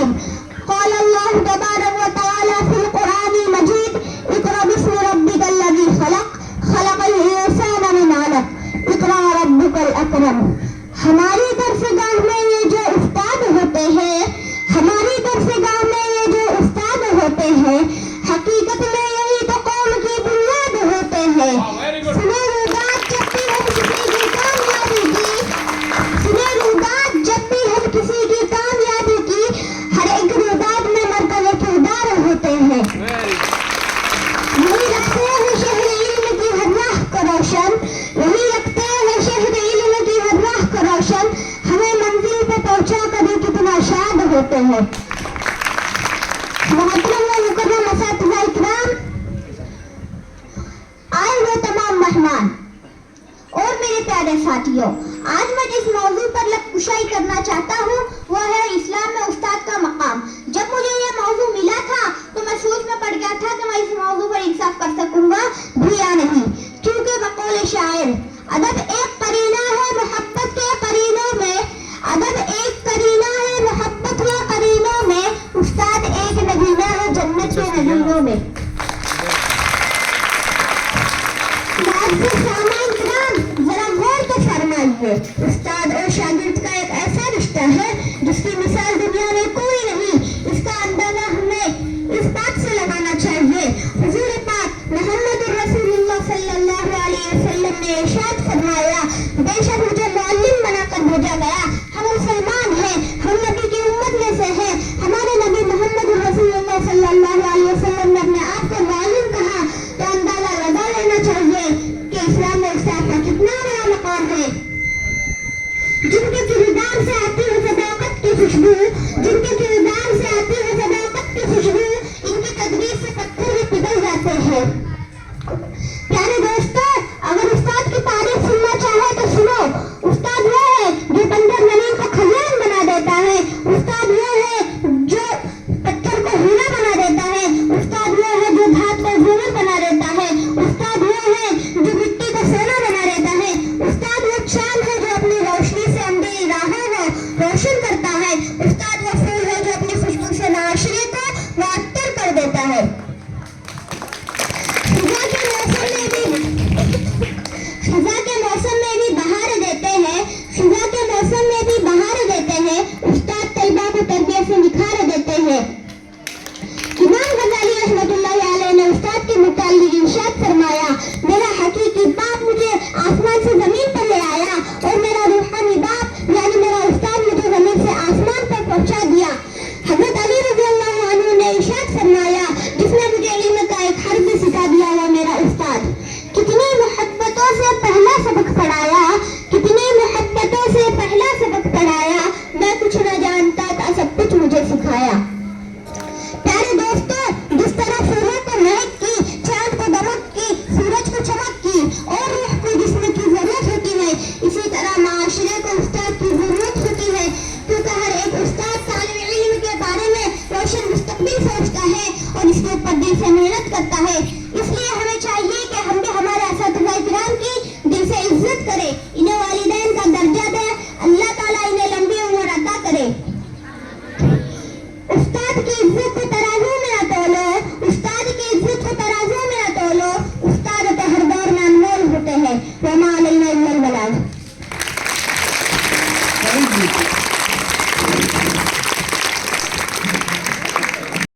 الرجيم. قال الله تبارك وتعالى في القرآن المجيد: اقرأ باسم ربك الذي خلق خلق الإنسان من علق اقرأ ربك الأكرم. ہماری درسگاہ میں یہ جو استاد ہوتے ہیں حقیقت میں یہی تو قوم کی بنیاد ہوتے ہیں. سنیں روداد جب بھی ہم کسی کی کامیابی کی ہر ایک روداد میں مرکز کردار ہوتے ہیں. یہی رکھتے ہیں شہر علم کی ہر راہ کو روشن ہمیں منزل پہ پہنچا کر کتنا شاد ہوتے ہیں. محترم و مکرم اساتذہ اکرام، آئے ہوئے تمام مہمان اور میرے پیارے ساتھیوں، آج میں جس موضوع پر لب کشائی کرنا چاہتا ہوں وہ ہے اسلام میں استاد کا مقام. جب مجھے یہ موضوع ملا تھا تو میں سوچ میں پڑ گیا تھا کہ میں اس موضوع پر انصاف کر سکوں گا بھی یا نہیں، کیونکہ بقول شاعر ادب ایک قرینہ ہے محبت کے قرینوں میں، استاد ایک نگینہ ہے جنت کے نگینوں میں. سامان کرام ذرا غور تو فرمائیے، استاد اور شاگرد کا ایک ایسا رشتہ ہے جس کی مثال دنیا میں کوئی نہیں. اس کا اندازہ ہمیں اس بات سے لگانا چاہیے. حضور پاک محمد رسول اللہ صلی اللہ علیہ وسلم نے ارشاد فرمایا: بے شک مجھے معلم بنا کر بھیجا گیا. ہم مسلمان ہیں، ہم نبی کی امت میں سے ہیں. ہمارے نبی محمد رسول اللہ صلی اللہ علیہ وسلم نے اپنے آپ کو معلم کہا تو اندازہ لگا لینا چاہیے کہ اسلام میں استاد کا کتنا بڑا مقام ہے. جن کے کردار سے آتی ہے صداقت کی خوشبو ان کی تدریس سے پتھر بھی پگھل جاتے ہیں. پیارے دوستو، اگر استاد کی تعریف سننا چاہے تو سنو. استاد وہ ہے جو بندر زمین کو کھلیان بنا دیتا ہے. استاد وہ ہے جو پتھر کو ہیرا بنا دیتا ہے. استاد وہ ہے جو دھات کو زیور بنا دیتا ہے. استاد وہ ہے جو مٹی کو سونا بنا دیتا ہے. استاد وہ چاند ہے جو اپنی روشنی سے اندھیری راہوں کو روشن کرتا ہے. استاد وہ پھول ہے جو اپنی خوشبو سے معاشرے کو معطر کر دیتا ہے. خزاں کے موسم میں بھی بہار دیتے ہیں. استاد طلبہ کو تربیت سے نکھار دیتے ہیں. امام غزالی رحمۃ اللہ علیہ نے استاد کے متعلق ارشاد فرمایا: میرا حقیقی باپ مجھے آسمان سے زمین پر لے آیا اور میرا روحانی باپ یعنی میرا استاد مجھے زمین سے آسمان پر پہنچا دیا. حضرت علی رضی اللہ عنہ نے ارشاد فرمایا: جس نے مجھے علم کا ایک حرف بھی سکھا دیا وہ میرا استاد. کتنی محبتوں سے پہلا سبق پڑھایا، میں کچھ نہ جانتا تھا، سب کچھ مجھے سکھایا. پیارے دوستو، جس طرح پھولوں کو مہک کی، چاند کو دمک کی، سورج کو چمک کی اور روح کو جسم کی ضرورت ہوتی ہے، اسی طرح معاشرے کو استاد کی ضرورت ہوتی ہے. کیونکہ ہر ایک استاد طالب علم کے بارے میں روشن مستقبل سوچتا ہے اور اس کے اوپر دل سے محنت کرتا ہے. اس لیے ہمیں چاہیے کہ ہم بھی ہمارے اساتذہ کرام کی دل سے عزت کریں، انہیں والدین کا درجہ دیں. اللہ تعالیٰ انہیں لمبی عمر عطا کرے. استاد کی عزت کو ترازو میں نہ تولو، استاد کی عزت کو ترازو میں نہ تولو. استاد تو ہر دور میں انمول ہوتے ہیں. وما علینا الا البلاغ.